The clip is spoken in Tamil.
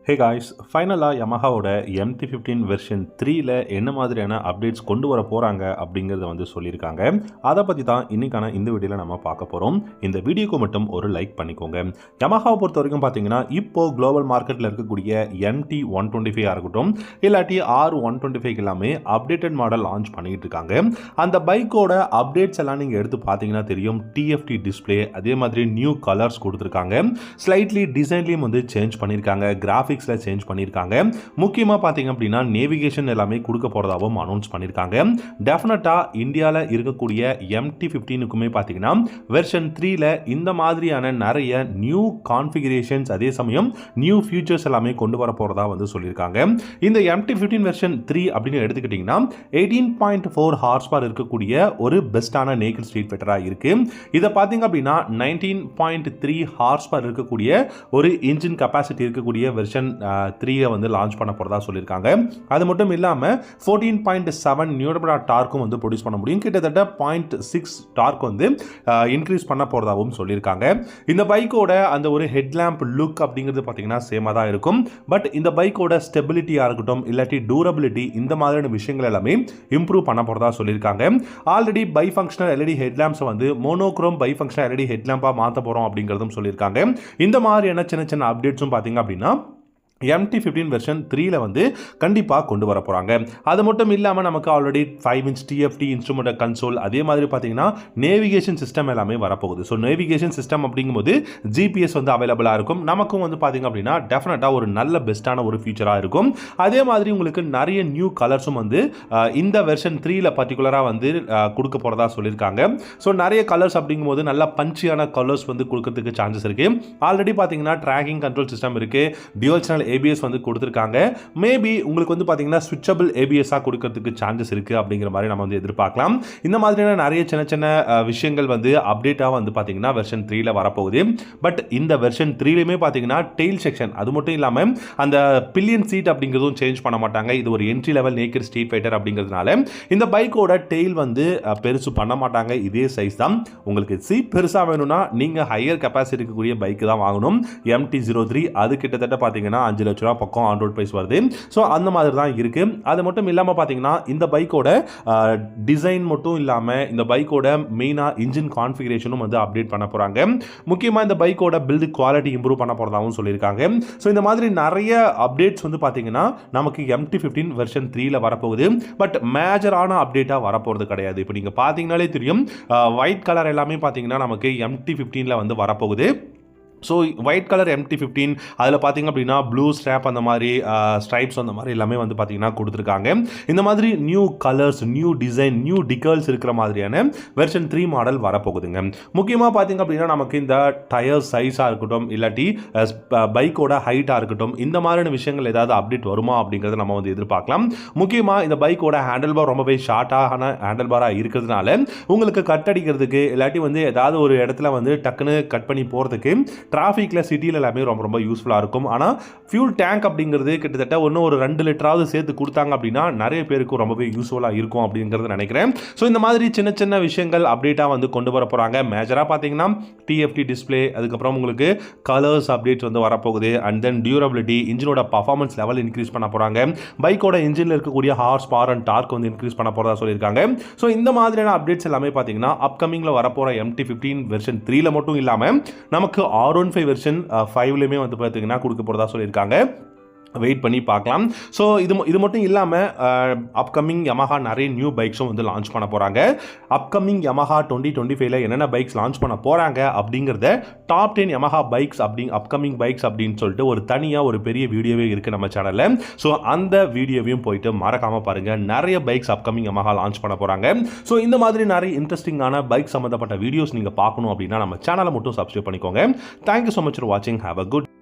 ஹே காய்ஸ், ஃபைனலாக யமஹாவோட MT15 வெர்ஷன் 3ல என்ன மாதிரியான அப்டேட்ஸ் கொண்டு வர போகிறாங்க அப்படிங்கிறத வந்து சொல்லியிருக்காங்க. அதை பற்றி தான் இன்றைக்கான இந்த வீடியோவில் நம்ம பார்க்க போகிறோம். இந்த வீடியோக்கு மட்டும் ஒரு லைக் பண்ணிக்கோங்க. யமஹாவை பொறுத்த வரைக்கும் பார்த்தீங்கன்னா இப்போது குளோபல் மார்க்கெட்டில் இருக்கக்கூடிய MT125 இருக்கட்டும் இல்லாட்டி R125 எல்லாமே அப்டேட்டட் மாடல் லான்ச் பண்ணிக்கிட்டு இருக்காங்க. அந்த பைக்கோட அப்டேட்ஸ் எல்லாம் நீங்கள் எடுத்து பார்த்தீங்கன்னா தெரியும். TFT டிஸ்பிளே, அதே மாதிரி நியூ கலர்ஸ் கொடுத்துருக்காங்க. ஸ்லைட்லி டிசைன்லேயும் வந்து சேஞ்ச் பண்ணியிருக்காங்க. கிராஃபிக்ஸில் சேஞ்ச் பண்ணியிருக்காங்க. முக்கியமாக பார்த்தீங்க அப்படின்னா நேவிகேஷன் எல்லாமே கொடுக்க போகிறதாகவும் அனௌன்ஸ் பண்ணியிருக்காங்க. டெஃபினட்டாக இந்தியாவில் இருக்கக்கூடிய MT15க்குமே பார்த்தீங்கன்னா வெர்ஷன் 3ல இந்த மாதிரியான நிறைய நியூ கான்ஃபிகரேஷன்ஸ், அதே சமயம் நியூ ஃபியூச்சர்ஸ் எல்லாமே கொண்டு வர போகிறதா வந்து சொல்லியிருக்காங்க. இந்த MT15 வெர்ஷன் 3 அப்படின்னு எடுத்துக்கிட்டிங்கன்னா 18.4 ஹார்ஸ் பவர் இருக்கக்கூடிய ஒரு பெஸ்ட்டான நேக்கட் ஸ்ட்ரீட் ஃபைட்டராக இருக்குது. இதை பார்த்தீங்க அப்படின்னா 19.3 ஹார்ஸ் பவர் இருக்கக்கூடிய ஒரு இன்ஜின் கெப்பாசிட்டி இருக்கக்கூடிய வெர்ஷன் 3 வந்து லான்ச் பண்ண போறதா சொல்லியிருக்காங்க. அது மட்டும் இல்லாமல் 14.7 நியூட்டன் டார்க்கும் வந்து ப்ரொடியூஸ் பண்ண முடியும். கிட்டத்தட்ட 0.6 டார்க் வந்து இன்க்ரீஸ் பண்ண போறதாகவும் சொல்லியிருக்காங்க. இந்த பைக்கோட அந்த ஒரு ஹெட்லாம்ப் லுக் அப்படிங்கிறது பார்த்தீங்கன்னா சேமாக தான் இருக்கும். பட் இந்த பைக்கோட ஸ்டெபிலிட்டியாக இருக்கட்டும் இல்லாட்டி டூரபிலிட்டி, இந்த மாதிரியான விஷயங்கள் எல்லாமே இம்ப்ரூவ் பண்ண போறதா சொல்லியிருக்காங்க. Already Bi functional LED headlamps வந்து மோனோக்ரோம் பை ஃபங்க்ஷனல் எல்இடி ஹெட்லாம்பாக மாற்ற போகிறோம் அப்படிங்கிறதும் சொல்லியிருக்காங்க. இந்த மாதிரியான சின்ன சின்ன அப்டேட்ஸும் பார்த்தீங்க அப்படின்னா MT15 வெர்ஷன் 3ல வந்து கண்டிப்பாக கொண்டு வர போகிறாங்க. அது மட்டும் இல்லாமல் நமக்கு already 5 inch TFT instrument console, அதே மாதிரி பார்த்தீங்கன்னா நேவிகேஷன் சிஸ்டம் எல்லாமே வரப்போகுது. ஸோ நேவிகேஷன் சிஸ்டம் அப்படிங்கும்போது GPS வந்து அவைலபிளாக இருக்கும். நமக்கும் வந்து பார்த்தீங்க அப்படின்னா டெஃபினட்டாக ஒரு நல்ல பெஸ்ட்டான ஒரு ஃபீச்சராக இருக்கும். அதே மாதிரி உங்களுக்கு நிறைய நியூ கலர்ஸும் வந்து இந்த வெர்ஷன் 3ல பர்டிகுலராக வந்து கொடுக்க போகிறதா சொல்லியிருக்காங்க. ஸோ நிறைய கலர்ஸ் அப்படிங்கும்போது நல்ல பஞ்சியான கலர்ஸ் வந்து கொடுக்கறதுக்கு சான்சஸ் இருக்குது. ஆல்ரெடி பார்த்தீங்கன்னா ட்ராக்கிங் கண்ட்ரோல் சிஸ்டம் இருக்குது. டியூவல் சேனல் ABS வந்து கொடுத்துருக்காங்க. மேபி உங்களுக்கு வந்து பார்த்தீங்கன்னா ஸ்விட்சபிள் ABS-ஆக கொடுக்கறதுக்கு சான்சஸ் இருக்குது அப்படிங்கிற மாதிரி நம்ம வந்து எதிர்பார்க்கலாம். இந்த மாதிரியான நிறைய சின்ன சின்ன விஷயங்கள் வந்து அப்டேட்டாக வந்து பார்த்தீங்கன்னா வெர்ஷன் 3ல வரப்போகுது. பட் இந்த வெர்ஷன் 3லையுமே பார்த்தீங்கன்னா டெயில் செக்ஷன், அது மட்டும் இல்லாமல் அந்த பில்லியன் சீட் அப்படிங்கிறதும் சேஞ்ச் பண்ண மாட்டாங்க. இது ஒரு entry level naked street fighter அப்படிங்கிறதுனால இந்த பைக்கோட டெயில் வந்து பெருசு பண்ண மாட்டாங்க. இதே சைஸ் தான். உங்களுக்கு சீட் பெருசாக வேணும்னா நீங்கள் ஹையர் கெப்பாசிட்டி இருக்கக்கூடிய பைக்கு தான் வாங்கணும். MT03 அது கிட்டத்தட்ட பார்த்தீங்கன்னா 5 லட்ச ரூபா பக்கம் ஆன் ரோட் பிரைஸ் வருது. ஸோ அந்த மாதிரி தான் இருக்கு. அது மட்டும் இல்லாமல் பார்த்தீங்கன்னா இந்த பைக்கோட டிசைன் மட்டும் இல்லாமல் இந்த பைக்கோட மெயினாக இன்ஜின் கான்ஃபிகரேஷனும் வந்து அப்டேட் பண்ண போகிறாங்க. முக்கியமாக இந்த பைக்கோட பில்டு குவாலிட்டி இம்ப்ரூவ் பண்ண போகிறதாகவும் சொல்லியிருக்காங்க. ஸோ இந்த மாதிரி நிறைய அப்டேட்ஸ் வந்து பார்த்தீங்கன்னா நமக்கு MT15 வெர்ஷன் 3ல வரப்போகுது. பட் மேஜரான அப்டேட்டாக வரப்போகிறது கிடையாது. இப்போ நீங்கள் பார்த்தீங்கன்னாலே தெரியும், ஒயிட் கலர் எல்லாமே பார்த்தீங்கன்னா நமக்கு MT15ல வந்து வரப்போகுது. ஸோ ஒயிட் கலர் MT15 அதில் பார்த்தீங்க அப்படின்னா ப்ளூ ஸ்ட்ராப், அந்த மாதிரி ஸ்ட்ரைப்ஸ், அந்த மாதிரி எல்லாமே வந்து பார்த்தீங்கன்னா கொடுத்துருக்காங்க. இந்த மாதிரி new colours, new design, new decals இருக்கிற மாதிரியான வெர்ஷன் 3 மாடல் வரப்போகுதுங்க. முக்கியமாக பார்த்தீங்க அப்படின்னா நமக்கு இந்த டயர் சைஸாக இருக்கட்டும் இல்லாட்டி பைக்கோட ஹைட்டாக இருக்கட்டும், இந்த மாதிரியான விஷயங்கள் ஏதாவது அப்டேட் வருமா அப்படிங்கிறத நம்ம வந்து எதிர்பார்க்கலாம். முக்கியமாக இந்த பைக்கோட ஹேண்டில் பார் ரொம்பவே ஷார்ட்டான ஹேண்டில் பாராக இருக்கிறதுனால உங்களுக்கு கட் அடிக்கிறதுக்கு இல்லாட்டி வந்து ஏதாவது ஒரு இடத்துல வந்து டக்குன்னு கட் பண்ணி போகிறதுக்கு டிராஃபிக்கில் சிட்டியில் எல்லாமே ரொம்ப ரொம்ப யூஸ்ஃபுல்லாக இருக்கும். ஆனால் ஃபியூல் டேங்க் அப்படிங்கிறது கிட்டத்தட்ட இன்னும் ஒரு 2 லிட்டராவது சேர்த்து கொடுத்தாங்க அப்படின்னா நிறைய பேருக்கு ரொம்பவே யூஸ்ஃபுல்லாக இருக்கும் அப்படிங்கிறது நினைக்கிறேன். ஸோ இந்த மாதிரி சின்ன சின்ன விஷயங்கள் அப்டேட்டாக வந்து கொண்டு வர போகிறாங்க. மேஜராக பார்த்தீங்கன்னா TFT டிஸ்பிளே, அதுக்கப்புறம் உங்களுக்கு கலர்ஸ் அப்டேட்ஸ் வந்து வரப்போகுது. அண்ட் தென் டியூரபிலிட்டி, இன்ஜினோட பர்ஃபார்மன்ஸ் லெவல் இன்க்ரீஸ் பண்ண போகிறாங்க. பைக்கோட இன்ஜினில் இருக்கக்கூடிய ஹார்ஸ் பவர் அண்ட் டார்க் வந்து இன்க்ரீஸ் பண்ண போகிறதா சொல்லியிருக்காங்க. ஸோ இந்த மாதிரியான அப்டேட்ஸ் எல்லாமே பார்த்தீங்கன்னா அப்கமிங்கில் வரப்போகிற MT15 வெர்ஷன் 3ல மட்டும் இல்லாமல் நமக்கு R15 வெர்ஷன் 5லையுமே வந்து பார்த்தீங்கன்னா கொடுக்க போகிறதா சொல்லியிருக்காங்க. வெயிட் பண்ணி பார்க்கலாம். ஸோ இது மட்டும் இல்லாமல் அப்கமிங் Yamaha நிறைய நியூ பைக்ஸும் வந்து லான்ச் பண்ண போகிறாங்க. அப்கமிங் Yamaha 2025ல என்னென்ன பைக்ஸ் லான்ச் பண்ண போகிறாங்க அப்படிங்கிறத top 10 Yamaha bikes upcoming bikes அப்படின்னு சொல்லிட்டு ஒரு தனியாக ஒரு பெரிய வீடியோவே இருக்குது நம்ம சேனலில். ஸோ அந்த வீடியோவையும் போயிட்டு மறக்காமல் பாருங்கள். நிறைய பைக்ஸ் அப்கமிங் Yamaha லான்ச் பண்ண போகிறாங்க. ஸோ இந்த மாதிரி நிறைய இன்ட்ரெஸ்டிங்கான பைக் சம்மந்தப்பட்ட வீடியோஸ் நீங்கள் பார்க்கணும் அப்படின்னா நம்ம சேனலை மட்டும் சப்ஸ்கிரைப் பண்ணிக்கோங்க. தேங்க்யூ ஸோ மச் ஃபார் வாட்சிங். Have a good